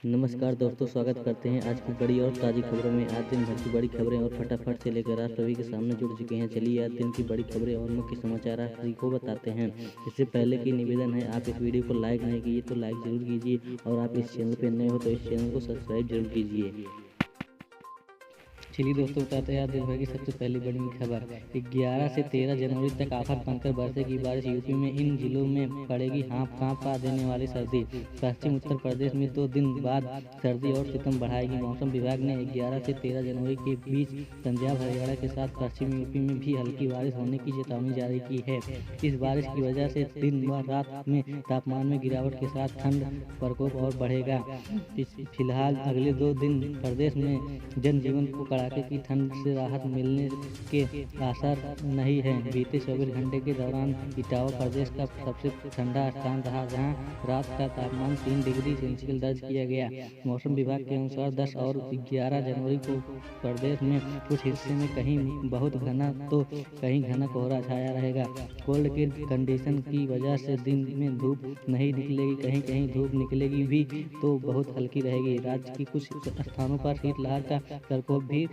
नमस्कार दोस्तों, स्वागत करते हैं आज की बड़ी और ताज़ी खबरों में। आज दिन भर की बड़ी खबरें और फटाफट से लेकर आज सभी के सामने जुड़ चुके हैं। चलिए आज दिन की बड़ी खबरें और मुख्य समाचार आप सभी को बताते हैं। इससे पहले की निवेदन है, आप इस वीडियो को लाइक नहीं किए तो लाइक जरूर कीजिए और आप इस चैनल पर नए हो तो इस चैनल को सब्सक्राइब जरूर कीजिए। चलिए दोस्तों, बताते हैं आज दिन भर की सबसे पहली बड़ी खबर। 11 से 13 जनवरी तक आफत बनकर बरसेगी बारिश। यूपी में इन जिलों में पड़ेगी कांपा देने वाली सर्दी। पश्चिम उत्तर प्रदेश में 2 दिन बाद सर्दी और सितम बढ़ाएगी। मौसम विभाग ने 11 से 13 जनवरी के बीच पंजाब हरियाणा के साथ पश्चिमी यूपी में भी हल्की बारिश होने की चेतावनी जारी की है। इस बारिश की वजह से दिन व रात में तापमान में गिरावट के साथ ठंड प्रकोप और बढ़ेगा। फिलहाल अगले 2 दिन प्रदेश में जनजीवन को कड़ाके की ठंड से राहत मिलने के आसार नहीं है। बीते 24 घंटे के दौरान इटावा प्रदेश का सबसे ठंडा स्थान रहा, जहां रात का तापमान 3 डिग्री सेल्सियस दर्ज किया गया। मौसम विभाग के अनुसार 10 और 11 जनवरी को प्रदेश में कुछ हिस्से में कहीं बहुत घना तो कहीं घना कोहरा छाया रहेगा। कोल्ड के कंडीशन की वजह से दिन में धूप नहीं निकलेगी, कहीं कहीं धूप निकलेगी भी तो बहुत हल्की रहेगी। राज्य की कुछ स्थानों पर शीतलहर का प्रकोप भी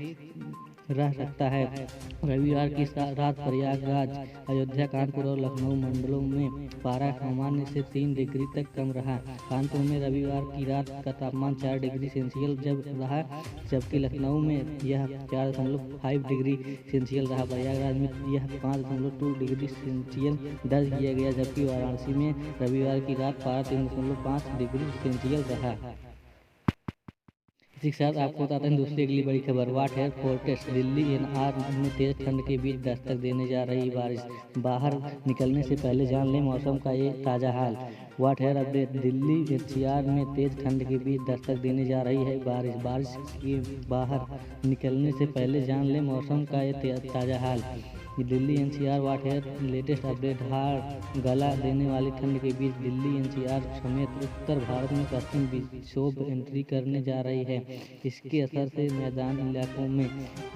रह सकता है। रविवार की रात प्रयागराज, अयोध्या, कानपुर और लखनऊ मंडलों में पारा सामान्य से 3 डिग्री तक कम रहा। कानपुर में रविवार की रात का तापमान 4 डिग्री सेल्सियस जब रहा, जबकि लखनऊ में यह 4.5 डिग्री सेल्सियस रहा। प्रयागराज में यह 5.2 डिग्री सेल्सियस दर्ज किया गया, जबकि वाराणसी में रविवार की रात पारा 3.5 डिग्री सेल्सियस रहा। इसी के साथ आपको बताते हैं दूसरी अगली बड़ी खबर। वाट एयर फोर्टेस दिल्ली एनआर में तेज ठंड के बीच दस्तक देने जा रही बारिश। बाहर निकलने से पहले जान लें मौसम का ये ताज़ा हाल। वाट एयर अपडेट। दिल्ली एनसीआर में तेज ठंड के बीच दस्तक देने जा रही है बारिश के बाहर निकलने से पहले जान लें मौसम का ये ताज़ा हाल। दिल्ली एनसीआर वाट एयर लेटेस्ट अपडेट। हाड़ गला देने वाली ठंड के बीच दिल्ली एनसीआर समेत उत्तर भारत में पश्चिम विक्षोभ एंट्री करने जा रही है। इसके असर से मैदानी इलाकों में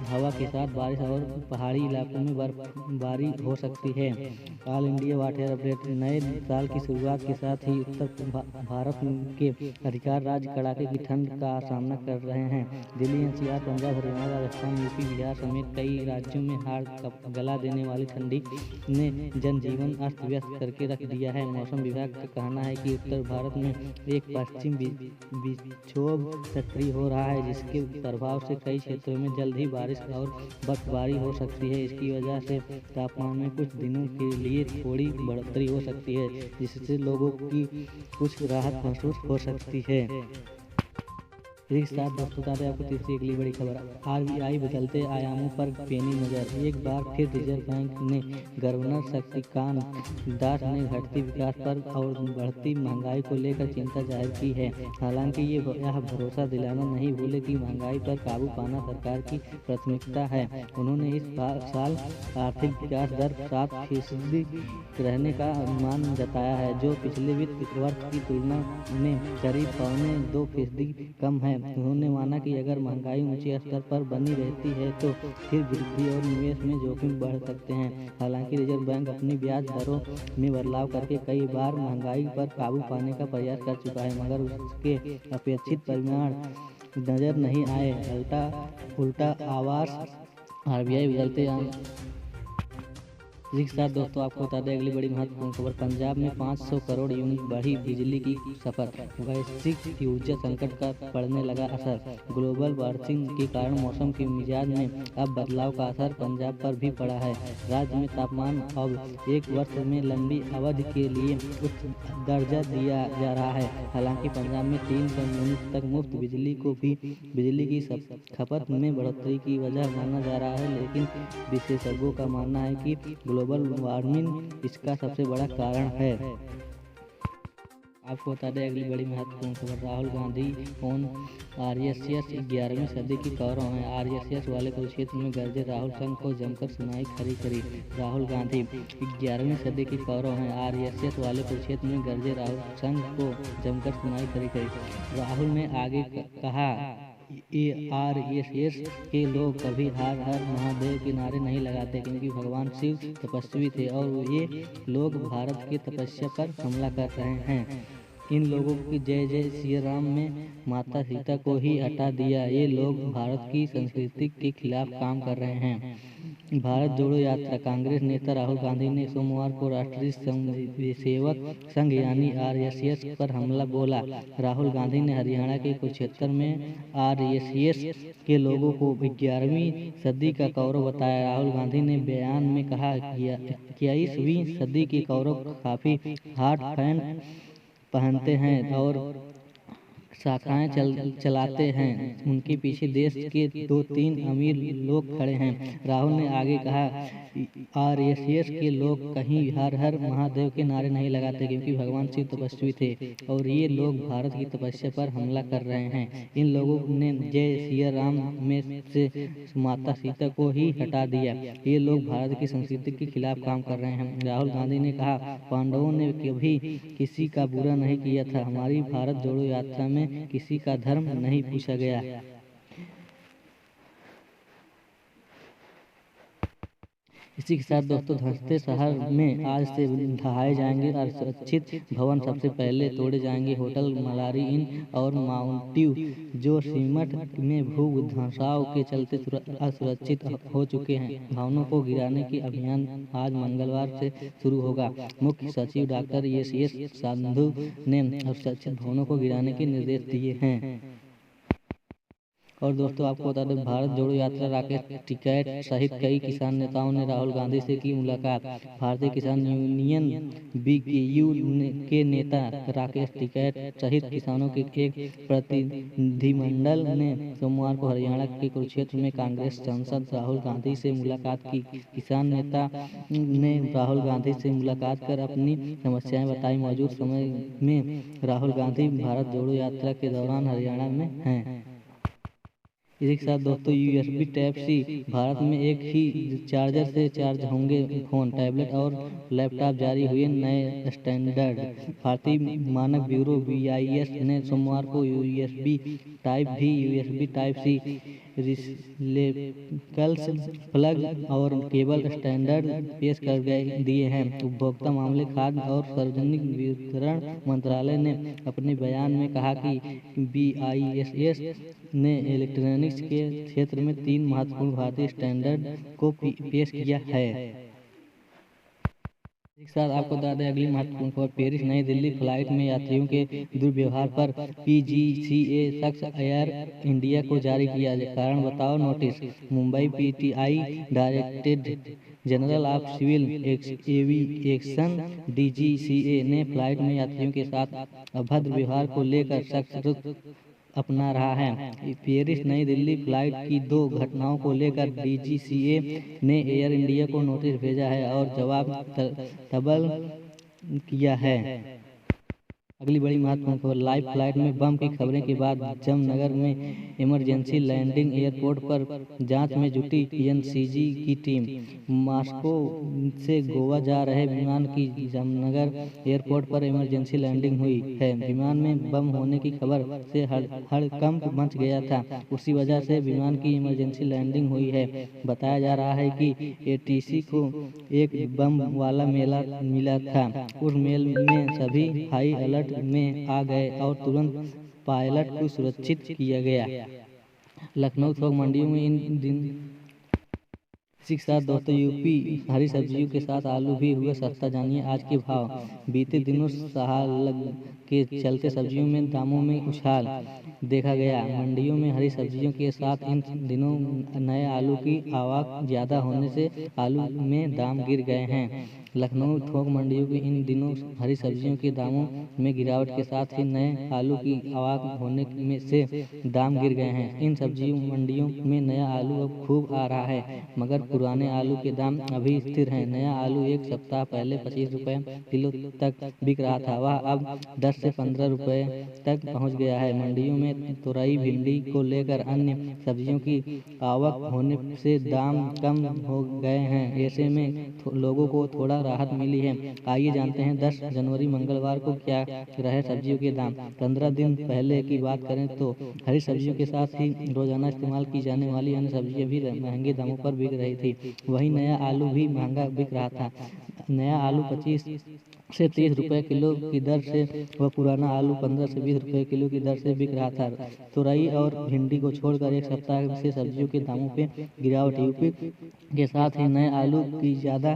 हवा के साथ बारिश और पहाड़ी इलाकों में बर्फबारी हो सकती है। ऑल इंडिया वाट एयर अपडेट। नए साल की शुरुआत के साथ ही उत्तर भारत के अधिकांश राज्य कड़ाके की ठंड का सामना कर रहे हैं। दिल्ली एनसीआर, पंजाब, हरियाणा, राजस्थान, यूपी, बिहार समेत कई राज्यों में हाड़ गला देने वाली ठंडी ने जनजीवन अस्त व्यस्त करके रख दिया है। मौसम विभाग का कहना है कि उत्तर भारत में एक पश्चिम विक्षोभ सक्रिय हो रहा है, जिसके प्रभाव से कई क्षेत्रों में जल्द ही बारिश और बर्फबारी हो सकती है। इसकी वजह से तापमान में कुछ दिनों के लिए थोड़ी बढ़ोतरी हो सकती है, जिससे लोगों की कुछ राहत महसूस हो सकती है। एक साथ दोस्तों बताते हैं आपको तीसरी अगली बड़ी खबर। आरबीआई बदलते आयामों पर पेनी नजर। एक बार फिर रिजर्व बैंक ने गवर्नर शक्तिकांत दास ने घटती विकास पर और बढ़ती महंगाई को लेकर चिंता जाहिर की है। हालांकि यह भरोसा दिलाना नहीं भूले कि महंगाई पर काबू पाना सरकार की प्राथमिकता है। उन्होंने इस साल आर्थिक विकास दर 7% रहने का अनुमान जताया है, जो पिछले वित्त वर्ष की तुलना में करीब 2.25% कम है। उन्होंने माना कि अगर महंगाई ऊंचे स्तर पर बनी रहती है तो फिर वृद्धि और निवेश में जोखिम बढ़ सकते हैं। हालांकि रिजर्व बैंक अपनी ब्याज दरों में बदलाव करके कई बार महंगाई पर काबू पाने का प्रयास कर चुका है, मगर उसके अपेक्षित परिणाम नजर नहीं आए। उल्टा आवाज आरबीआई बदलते इसी के साथ दोस्तों आपको बता दें अगली बड़ी महत्वपूर्ण खबर। पंजाब में 500 करोड़ यूनिट बढ़ी बिजली की खपत। वैश्विक ऊर्जा संकट का पड़ने लगा असर। ग्लोबल वार्मिंग के कारण मौसम के मिजाज में अब बदलाव का असर पंजाब पर भी पड़ा है। राज्य में तापमान अब एक वर्ष में लंबी अवधि के लिए उच्च दर्जा दिया जा रहा है। हालांकि पंजाब में 300 यूनिट तक मुफ्त बिजली को भी बिजली की खपत में बढ़ोतरी की वजह माना जा रहा है, लेकिन विशेषज्ञों का मानना है कि ग्लोबल वार्मिंग इसका सबसे बड़ा कारण है। आपको बता दें अगली बड़ी महत्वपूर्ण खबर। राहुल गांधी ऑन आरएसएस 11वीं सदी की कौरों हैं। आरएसएस वाले कुरुक्षेत्र में गरजे राहुल संघ को जमकर सुनाई खरी खरी। राहुल गांधी 11वीं सदी की कौरों हैं। आरएसएस वाले कुरुक्षेत्र में गरजे राहुल संघ को जमकर सुनाई खरी खरी। राहुल ने आगे कहा, आरएसएस के लोग कभी हर हर महादेव के नारे नहीं लगाते, क्योंकि भगवान शिव तपस्वी थे और ये लोग भारत की तपस्या पर हमला कर रहे हैं। इन लोगों की जय जय श्री राम में माता सीता को ही हटा दिया। ये लोग भारत की संस्कृति के खिलाफ काम कर रहे हैं। भारत जोड़ो यात्रा। कांग्रेस नेता राहुल गांधी ने सोमवार को राष्ट्रीय स्वयंसेवक संघ यानी आरएसएस पर हमला बोला। राहुल गांधी ने हरियाणा के कुरुक्षेत्र में आरएसएस के लोगों को 11वीं सदी का कौरव बताया। राहुल गांधी ने बयान में कहा कि 21वीं सदी के कौरव काफी हॉट पैंट पहनते हैं और शाखाएं चलाते हैं। उनके पीछे देश के 2-3 अमीर लोग खड़े हैं। राहुल ने आगे कहा, आरएसएस के लोग कहीं हर हर महादेव के नारे नहीं लगाते क्योंकि भगवान शिव तपस्वी थे और ये लोग भारत की तपस्या पर हमला कर रहे हैं। इन लोगों ने जय सिया राम में से माता सीता को ही हटा दिया। ये लोग भारत की संस्कृति के खिलाफ काम कर रहे हैं। राहुल गांधी ने कहा, पांडवों ने कभी किसी का बुरा नहीं किया था। हमारी भारत जोड़ो यात्रा में किसी का धर्म नहीं पूछा गया। इसी के साथ दोस्तों, धंसते शहर में आज से ढहाए जाएंगे असुरक्षित भवन। सबसे पहले तोड़े जाएंगे होटल मलारी इन और माउंटेन जो सीमट में भू धंसाव के चलते असुरक्षित हो चुके हैं। भवनों को गिराने की अभियान आज मंगलवार से शुरू होगा। मुख्य सचिव डॉक्टर एस संधू ने असुरक्षित भवनों को गिराने के निर्देश दिए हैं। और दोस्तों, आपको बता दें, भारत जोड़ो यात्रा राकेश टिकैत सहित कई किसान नेताओं ने राहुल गांधी से की मुलाकात। भारतीय किसान यूनियन बीकेयू के नेता राकेश टिकैत सहित किसानों के एक प्रतिनिधिमंडल ने सोमवार को हरियाणा के कुरुक्षेत्र में कांग्रेस सांसद राहुल गांधी से मुलाकात की। किसान नेता ने राहुल गांधी से मुलाकात कर अपनी समस्याएं बताई। मौजूद समय में राहुल गांधी भारत जोड़ो यात्रा के दौरान हरियाणा में हैं। इसी के साथ दोस्तों, यूएसबी टाइप सी। भारत में एक ही चार्जर से चार्ज होंगे फोन, टैबलेट और लैपटॉप। जारी हुए नए स्टैंडर्ड। भारतीय मानक ब्यूरो BIS ने सोमवार को यूएसबी टाइप सी रिलेकल्स प्लग और केबल स्टैंडर्ड पेश कर दिए हैं। उपभोक्ता मामले, खाद्य और सार्वजनिक वितरण मंत्रालय ने अपने बयान में कहा कि BIS ने इलेक्ट्रॉनिक्स के क्षेत्र में 3 महत्वपूर्ण भारतीय स्टैंडर्ड को पेश किया है। एक साथ आपको बता दें अगली महत्वपूर्ण खबर। पेरिस नई दिल्ली फ्लाइट में यात्रियों के दुर्व्यवहार पर PGCA शख्स एयर इंडिया को जारी किया। कारण बताओ notice. Mumbai PTI director general of civil aviation DGCA ने फ्लाइट में यात्रियों के साथ अभद्र व्यवहार को लेकर सख्त रुख अपना रहा है। पेरिस नई दिल्ली फ्लाइट की 2 घटनाओं को लेकर DGCA ने एयर इंडिया को नोटिस भेजा है और जवाब तलब किया है। अगली बड़ी महत्वपूर्ण खबर। लाइव फ्लाइट में बम की खबरें के बाद जामनगर में इमरजेंसी लैंडिंग। एयरपोर्ट पर जांच में जुटी PNCG की टीम। मॉस्को से गोवा जा रहे विमान की जामनगर एयरपोर्ट पर इमरजेंसी लैंडिंग हुई है। विमान में बम होने की खबर से हड़कंप मच गया था। उसी वजह से विमान की इमरजेंसी लैंडिंग हुई है। बताया जा रहा है कि ATC को एक बम वाला मेला मिला था। उस मेल में सभी हाई अलर्ट में आ गए और तुरंत पायलट को सुरक्षित किया गया। लखनऊ थोक मंडियों में इन दिन। इसी के साथ दोस्तों, यूपी हरी सब्जियों के साथ आलू भी हुए सस्ता। जानिए आज के भाव। बीते दिनों सहालग के चलते सब्जियों में दामों में उछाल देखा गया। मंडियों में हरी सब्जियों के साथ इन दिनों नए आलू की आवक ज्यादा होने से आलू में दाम गिर गए हैं। लखनऊ थोक मंडियों के इन दिनों हरी सब्जियों के दामों में गिरावट के साथ ही नए आलू की आवक होने में से दाम गिर गए हैं। इन सब्जियों मंडियों में नया आलू अब खूब आ रहा है, मगर पुराने आलू के दाम अभी स्थिर हैं। नया आलू एक सप्ताह पहले 25 रुपए किलो तक बिक रहा था, वह अब 10 से 15 रुपए तक पहुंच गया है। मंडियों में तुरई, भिंडी को लेकर अन्य सब्जियों की आवक होने से दाम कम हो गए हैं। ऐसे में लोगों को थोड़ा राहत मिली है। आइए जानते हैं 10 जनवरी मंगलवार को क्या रहे सब्जियों के दाम। 15 दिन पहले की बात करें तो हरी सब्जियों के साथ ही रोजाना इस्तेमाल की जाने वाली अन्य सब्जियां भी महंगे दामों पर बिक रही थी। वहीं नया आलू भी महंगा बिक रहा था। नया आलू 25 से 30 रुपये किलो की दर से व पुराना आलू 15 से 20 रुपये किलो की दर से बिक रहा था। तुरई और भिंडी को छोड़कर एक सप्ताह से सब्जियों के दामों पे गिरावट। यूपी के साथ ही नए आलू की ज़्यादा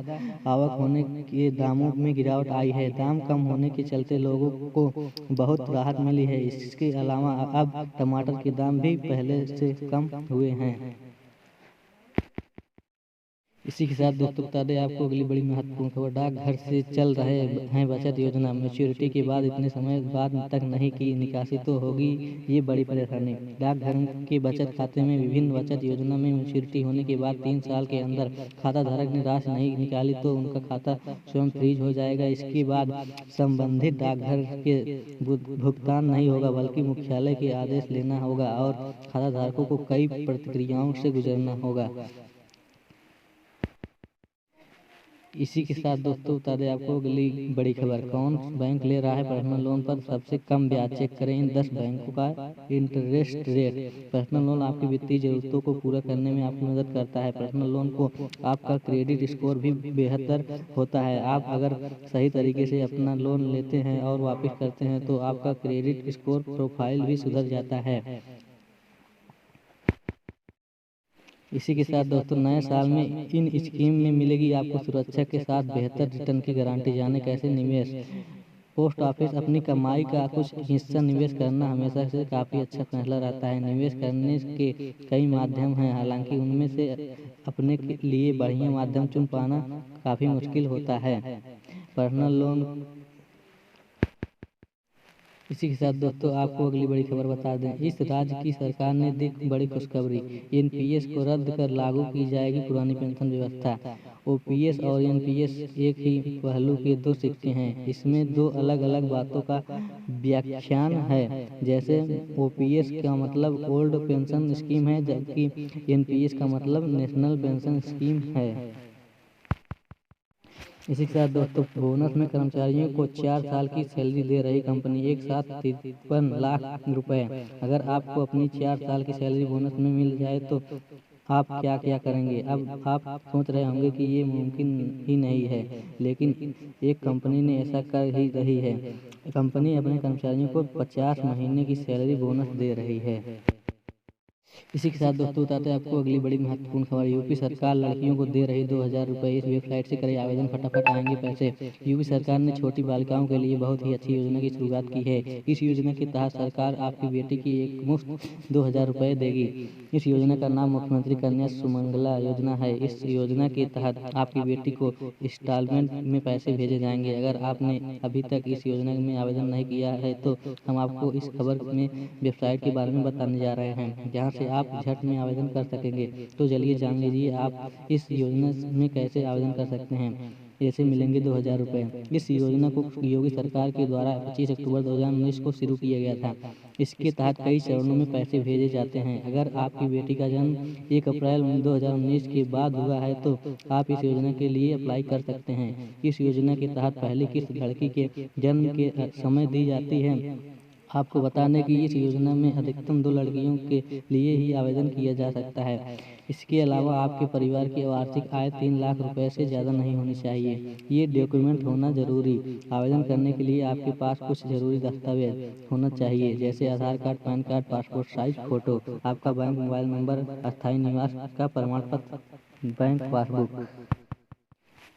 आवक होने के दामों में गिरावट आई है। दाम कम होने के चलते लोगों को बहुत राहत मिली है। इसके अलावा अब टमाटर के दाम भी पहले से कम हुए हैं। इसी के साथ दोस्तों बता दें आपको अगली बड़ी महत्वपूर्ण खबर, डाकघर से चल रहे हैं बचत योजना। मैच्योरिटी के बाद इतने समय बाद तक नहीं की निकासी तो होगी ये बड़ी परेशानी। डाकघर के बचत खाते में विभिन्न बचत योजना में मैच्योरिटी होने के बाद 3 साल के अंदर खाता धारक ने राशि नहीं निकाली तो उनका खाता स्वयं फ्रीज हो जाएगा। इसके बाद संबंधित डाकघर के भुगतान नहीं होगा बल्कि मुख्यालय के आदेश लेना होगा और खाता धारकों को कई प्रक्रियाओं से गुजरना होगा। इसी के साथ दोस्तों बता दें आपको अगली बड़ी खबर, कौन बैंक ले रहा है पर्सनल लोन पर सबसे कम ब्याज। चेक करें इन 10 बैंकों का इंटरेस्ट रेट। पर्सनल लोन आपकी वित्तीय जरूरतों को पूरा करने में आपकी मदद करता है। पर्सनल लोन को आपका क्रेडिट स्कोर भी बेहतर होता है। आप अगर सही तरीके से अपना लोन लेते हैं और वापस करते हैं तो आपका क्रेडिट स्कोर प्रोफाइल भी सुधर जाता है। इसी के साथ दोस्तों नए साल में इन स्कीम में मिलेगी आपको सुरक्षा के साथ बेहतर रिटर्न की गारंटी। जाने कैसे निवेश। पोस्ट ऑफिस अपनी कमाई का कुछ हिस्सा निवेश करना हमेशा से काफ़ी अच्छा फैसला रहता है। निवेश करने के कई माध्यम हैं, हालांकि उनमें से अपने लिए बढ़िया माध्यम चुन पाना काफ़ी मुश्किल होता है। Personal loan. इसी के साथ दोस्तों आपको अगली बड़ी खबर बता दें, इस राज्य की सरकार ने दी बड़ी खुशखबरी। एनपीएस को रद्द कर लागू की जाएगी पुरानी पेंशन व्यवस्था। ओपीएस और एनपीएस एक ही पहलू के 2 सिक्के हैं। इसमें 2 अलग अलग बातों का व्याख्यान है। जैसे ओपीएस का मतलब ओल्ड पेंशन स्कीम है जबकि एनपीएस का मतलब नेशनल पेंशन स्कीम है। इसी के साथ दोस्तों बोनस में कर्मचारियों को 4 साल की सैलरी दे रही कंपनी, एक साथ 53 लाख रुपए। अगर आपको अपनी 4 साल की सैलरी बोनस में मिल जाए तो आप क्या क्या करेंगे। अब आप सोच रहे होंगे कि ये मुमकिन ही नहीं है, लेकिन एक कंपनी ने ऐसा कर ही रही है। कंपनी अपने कर्मचारियों को 50 महीने की सैलरी बोनस दे रही है। इसी के साथ दोस्तों बताते हैं आपको अगली बड़ी महत्वपूर्ण खबर, यूपी सरकार लड़कियों को दे रही 2000 रुपये। इस वेबसाइट से करें आवेदन, फटाफट आएंगे पैसे। यूपी सरकार ने छोटी बालिकाओं के लिए बहुत ही अच्छी योजना की शुरुआत की है। इस योजना के तहत सरकार आपकी बेटी की एक मुफ्त 2000 रुपये देगी। इस योजना का नाम मुख्यमंत्री कन्या सुमंगला योजना है। इस योजना के तहत आपकी बेटी को इंस्टॉलमेंट में पैसे भेजे जाएंगे। अगर आपने अभी तक इस योजना में आवेदन नहीं किया है तो हम आपको इस खबर में वेबसाइट के बारे में बताने जा रहे हैं, जहां से आप झट में आवेदन कर सकेंगे। तो चलिए जान लीजिए आप इस योजना में कैसे आवेदन कर सकते हैं। ऐसे मिलेंगे 2000 रुपये। इस योजना को योगी सरकार के द्वारा 25 अक्टूबर 2019 को शुरू किया गया था। इसके तहत कई चरणों में पैसे भेजे जाते हैं। अगर आपकी बेटी का जन्म 1 अप्रैल 2019 के बाद हुआ है तो आप इस योजना के लिए अप्लाई कर सकते हैं। इस योजना के तहत पहली किस्त लड़की के जन्म के समय दी जाती है। आपको बताने की इस योजना में अधिकतम 2 लड़कियों के लिए ही आवेदन किया जा सकता है। इसके अलावा आपके परिवार की वार्षिक आय 3 लाख रुपए से ज़्यादा नहीं होनी चाहिए। ये डॉक्यूमेंट होना जरूरी। आवेदन करने के लिए आपके पास कुछ जरूरी दस्तावेज होना चाहिए, जैसे Aadhaar card, PAN card, passport size photo, आपका बैंक मोबाइल नंबर, अस्थायी निवास का प्रमाण पत्र, बैंक पासबुक।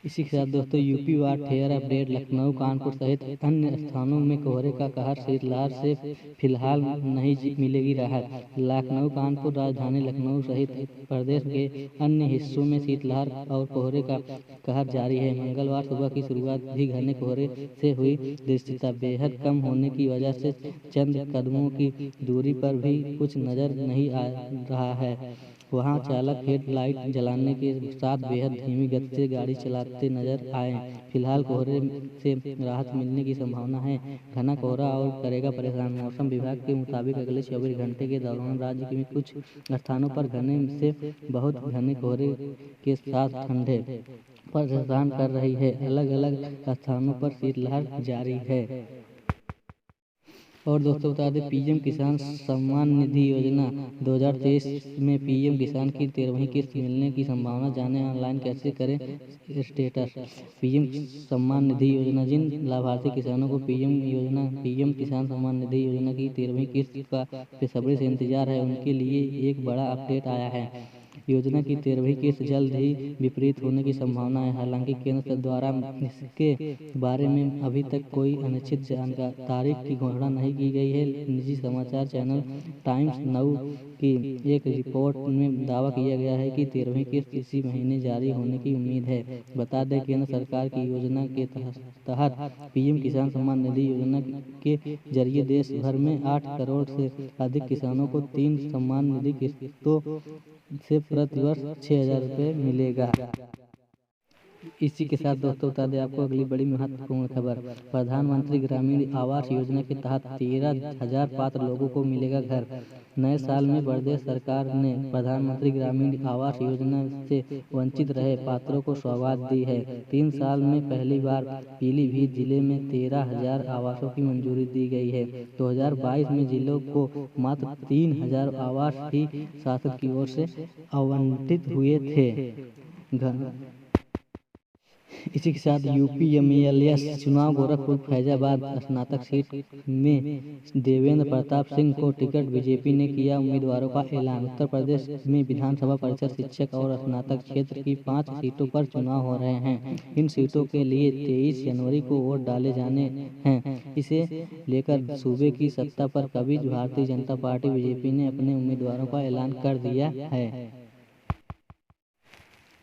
इसी के साथ दोस्तों UP water update, Lucknow, Kanpur सहित अन्य स्थानों में कोहरे का कहर, शीतलहर से फिलहाल नहीं मिलेगी राहत। लखनऊ, कानपुर, राजधानी लखनऊ सहित प्रदेश के अन्य हिस्सों में शीतलहर और कोहरे का कहर जारी है। मंगलवार सुबह की शुरुआत भी घने कोहरे से हुई। दृश्यता बेहद कम होने की वजह से चंद कदमों की दूरी पर भी कुछ नजर नहीं आ रहा है। वहाँ चालक हेडलाइट जलाने के साथ बेहद धीमी गति से गाड़ी चलाते नजर आए। फिलहाल कोहरे से राहत मिलने की संभावना है। घना कोहरा और करेगा परेशान। मौसम विभाग के मुताबिक अगले 24 घंटे के दौरान राज्य में कुछ स्थानों पर घने से बहुत घने कोहरे के साथ ठंडे परेशान कर रही है। अलग अलग स्थानों पर शीतलहर जारी है। और दोस्तों बता दें, पीएम किसान सम्मान निधि योजना 2023 में पीएम किसान की 13वीं किस्त मिलने की संभावना जाने, ऑनलाइन कैसे करें स्टेटस। पीएम सम्मान निधि योजना, जिन लाभार्थी किसानों को पीएम किसान सम्मान निधि योजना की 13वीं किस्त का बेसब्री से इंतजार है, उनके लिए एक बड़ा अपडेट आया है। योजना की 13वीं किस्त जल्द ही वितरित होने की संभावना है। हालांकि केंद्र द्वारा इसके बारे में अभी तक कोई अनिश्चित तारीख की घोषणा नहीं की गई है। निजी समाचार चैनल टाइम्स नाउ की एक रिपोर्ट में दावा किया गया है कि 13वीं किस्त इसी महीने जारी होने की उम्मीद है। बता दें, केंद्र सरकार की योजना के तहत पीएम किसान सम्मान निधि योजना के जरिए देश भर में 8 करोड़ से अधिक किसानों को 3 सम्मान निधि किस्तों से प्रति वर्ष 6,000 रुपये मिलेगा। इसी के साथ दोस्तों बता दें आपको अगली बड़ी महत्वपूर्ण खबर। प्रधानमंत्री ग्रामीण आवास योजना के तहत 13,000 पात्र लोगों को मिलेगा घर। नए साल में प्रदेश सरकार ने प्रधानमंत्री ग्रामीण आवास योजना से वंचित रहे पात्रों को सौगात दी है। 3 साल में पहली बार पीलीभीत जिले में 13,000 आवासों की मंजूरी दी गई है। 2022 में जिलों को मात्र 3,000 आवास ही शासन की ओर से आवंटित हुए थे। इसी के साथ यूपी एमएलए चुनाव, गोरखपुर फैजाबाद स्नातक सीट में देवेंद्र प्रताप सिंह को टिकट, बीजेपी ने किया उम्मीदवारों का ऐलान। उत्तर प्रदेश में विधानसभा परिषद, शिक्षक और स्नातक क्षेत्र की 5 सीटों पर चुनाव हो रहे हैं। इन सीटों के लिए 23 जनवरी को वोट डाले जाने हैं। इसे लेकर सूबे की सत्ता पर काबिज भारतीय जनता पार्टी बीजेपी ने अपने उम्मीदवारों का ऐलान कर दिया है।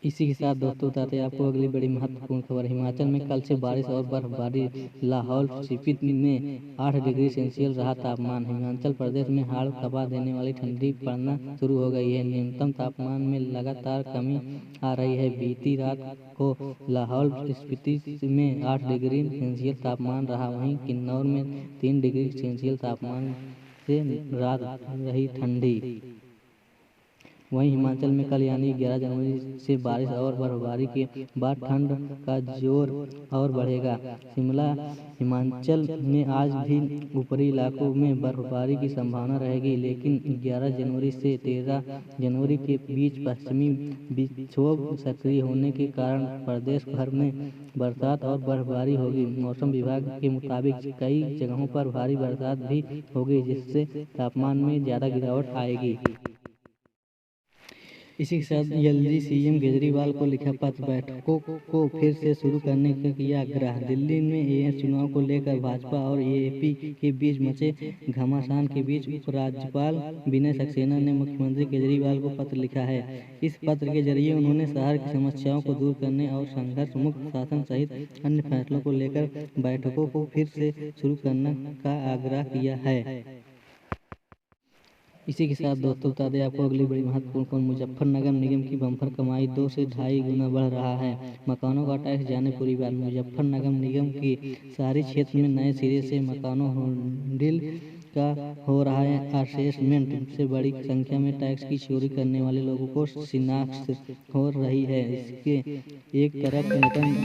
इसी के साथ दोस्तों बताते हैं आपको अगली बड़ी महत्वपूर्ण खबर। हिमाचल में कल से बारिश और बर्फबारी। लाहौल स्पीति में 8 डिग्री सेल्सियस रहा तापमान। हिमाचल प्रदेश में हाड़ कंपा देने वाली ठंडी पड़ना शुरू हो गई है। न्यूनतम तापमान में लगातार कमी आ रही है। बीती रात को लाहौल स्पीति में 8 डिग्री सेल्सियस तापमान रहा। वहीं किन्नौर में 3 डिग्री सेल्सियस तापमान से रात रही ठंडी। वहीं हिमाचल में कल यानी 11 जनवरी से बारिश और बर्फबारी के बाद ठंड का जोर और बढ़ेगा। शिमला हिमाचल में आज भी ऊपरी इलाकों में बर्फबारी की संभावना रहेगी, लेकिन 11 जनवरी से 13 जनवरी के बीच पश्चिमी विक्षोभ सक्रिय होने के कारण प्रदेश भर में बरसात और बर्फबारी होगी। मौसम विभाग के मुताबिक कई जगहों पर भारी बरसात भी होगी, जिससे तापमान में ज्यादा गिरावट आएगी। इसी के साथ जल्दी सीएम केजरीवाल को लिखा पत्र, बैठकों को फिर से शुरू करने का किया आग्रह। दिल्ली में एएमसी चुनाव को लेकर भाजपा और एएपी के बीच मचे घमासान के बीच उपराज्यपाल विनय सक्सेना ने मुख्यमंत्री केजरीवाल को पत्र लिखा है। इस पत्र के जरिए उन्होंने शहर की समस्याओं को दूर करने और संघर्ष मुक्त शासन सहित अन्य फैसलों को लेकर बैठकों को फिर से शुरू करने का आग्रह किया है। इसी के साथ दोस्तों बता दें आपको अगली बड़ी महत्वपूर्ण खबर। मुजफ्फरनगर निगम की बम्पर कमाई 2 से 2.5 गुना बढ़ रहा है। मकानों का टैक्स जाने पूरी बात। मुजफ्फरनगर निगम के शहरी क्षेत्र में नए सिरे से मकानों होल्डिंग का हो रहा है असेसमेंट से बड़ी संख्या में टैक्स की चोरी करने वाले लोगों को शिनाख्त हो रही है। इसके एक तरफ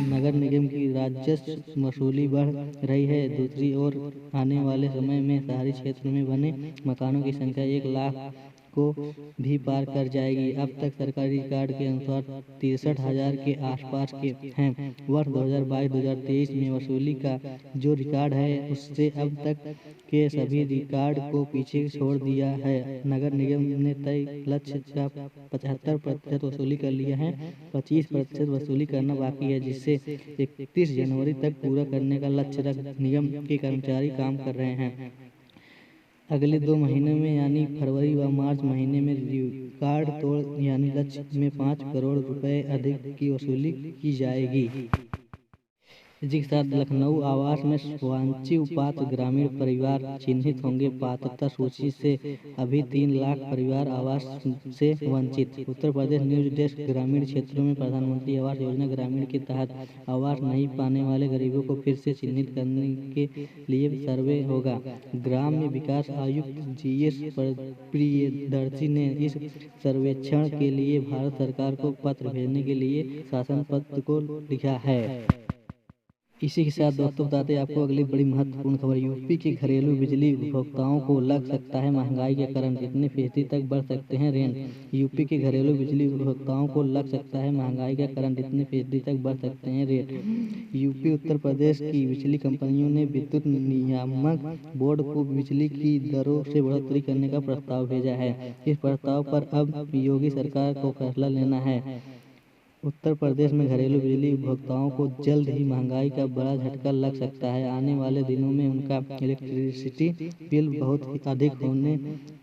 नगर निगम की राजस्व वसूली बढ़ रही है, दूसरी ओर आने वाले समय में शहरी क्षेत्र में बने मकानों की संख्या 1 लाख को भी पार कर जाएगी। अब तक सरकारी रिकॉर्ड के अनुसार 63,000 के आसपास के हैं। वर्ष 2022-2023 में वसूली का जो रिकॉर्ड है, उससे अब तक के सभी रिकॉर्ड को पीछे छोड़ दिया है। नगर निगम ने तय लक्ष्य का 75% वसूली कर लिया है। 25% वसूली करना बाकी है, जिसे 31 जनवरी तक पूरा करने का लक्ष्य रख निगम के कर्मचारी काम कर रहे हैं। अगले 2 महीनों में यानी फरवरी व मार्च महीने में रिकॉर्ड तोड़ यानी लक्ष्य में 5 करोड़ रुपए अधिक की वसूली की जाएगी। इसी के साथ लखनऊ आवास में वांछित पात्र ग्रामीण परिवार चिन्हित होंगे। पात्रता सूची से अभी 3 लाख परिवार आवास से वंचित। Uttar Pradesh news desk. ग्रामीण क्षेत्रों में प्रधानमंत्री आवास योजना ग्रामीण के तहत आवास नहीं पाने वाले गरीबों को फिर से चिन्हित करने के लिए सर्वे होगा। ग्राम्य विकास आयुक्त जीएस प्रियदर्शी ने इस सर्वेक्षण के लिए भारत सरकार को पत्र भेजने के लिए शासन पत्र को लिखा है। इसी के साथ दोस्तों बताते हैं आपको अगली बड़ी महत्वपूर्ण खबर। यूपी के घरेलू बिजली उपभोक्ताओं को लग सकता है महंगाई के कारण कितने फीसदी तक बढ़ सकते हैं रेंट। यूपी के घरेलू बिजली उपभोक्ताओं को लग सकता है महंगाई के कारण कितने फीसदी तक बढ़ सकते हैं रेट। यूपी उत्तर प्रदेश की बिजली कंपनियों ने विद्युत नियामक बोर्ड को बिजली की दरों से बढ़ोतरी करने का प्रस्ताव भेजा है। इस प्रस्ताव पर अब योगी सरकार को फैसला लेना है। उत्तर प्रदेश में घरेलू बिजली उपभोक्ताओं को जल्द ही महंगाई का बड़ा झटका लग सकता है। आने वाले दिनों में उनका इलेक्ट्रिसिटी बिल बहुत ही अधिक होने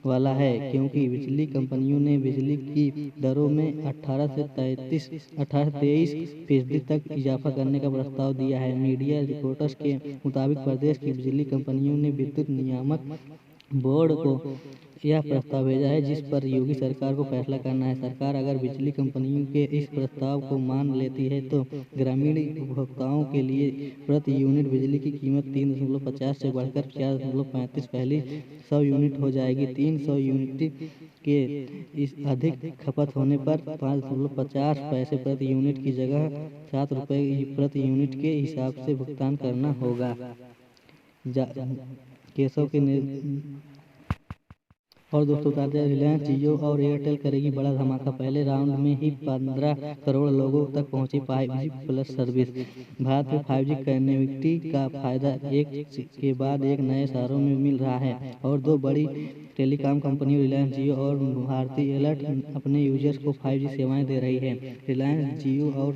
वाला है, क्योंकि बिजली कंपनियों ने बिजली की दरों में 18 से 23% तक इजाफा करने का प्रस्ताव दिया है। मीडिया रिपोर्ट्स के मुताबिक प्रदेश की बिजली कंपनियों ने विद्युत नियामक बोर्ड को यह प्रस्ताव भेजा है, जिस पर योगी सरकार को फैसला करना है। सरकार अगर बिजली कंपनियों के इस प्रस्ताव को मान लेती है तो ग्रामीण उपभोक्ताओं के लिए प्रति यूनिट बिजली की कीमत 3.50 से बढ़कर 4.35 पहले 100 यूनिट हो जाएगी। 300 यूनिट के इस अधिक खपत होने पर 5.50 पैसे प्रति यूनिट की जगह 7 रुपये प्रति यूनिट के हिसाब से भुगतान करना होगा। केसों के और दोस्तों बताते हैं रिलायंस जियो और एयरटेल करेगी बड़ा धमाका। पहले राउंड में ही 15 करोड़ लोगों तक पहुंची 5G प्लस सर्विस। भारत में 5G कनेक्टिविटी का फायदा एक के बाद एक नए शहरों में मिल रहा है और दो बड़ी टेलीकॉम कंपनियों रिलायंस जियो और भारती एयरटेल अपने यूजर्स को 5G सेवाएं दे रही है। रिलायंस जियो और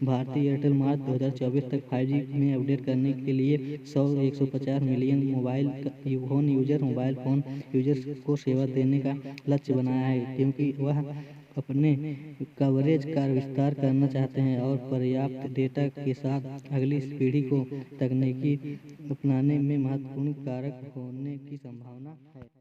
भारती एयरटेल मार्च 2024 तक 5G में अपडेट करने के लिए 150 मिलियन मोबाइल फोन यूजर्स को सेवा देने का लक्ष्य बनाया है, क्योंकि वह अपने कवरेज का विस्तार करना चाहते हैं और पर्याप्त डेटा के साथ अगली पीढ़ी को तकनीकी अपनाने में महत्वपूर्ण कारक होने की संभावना है।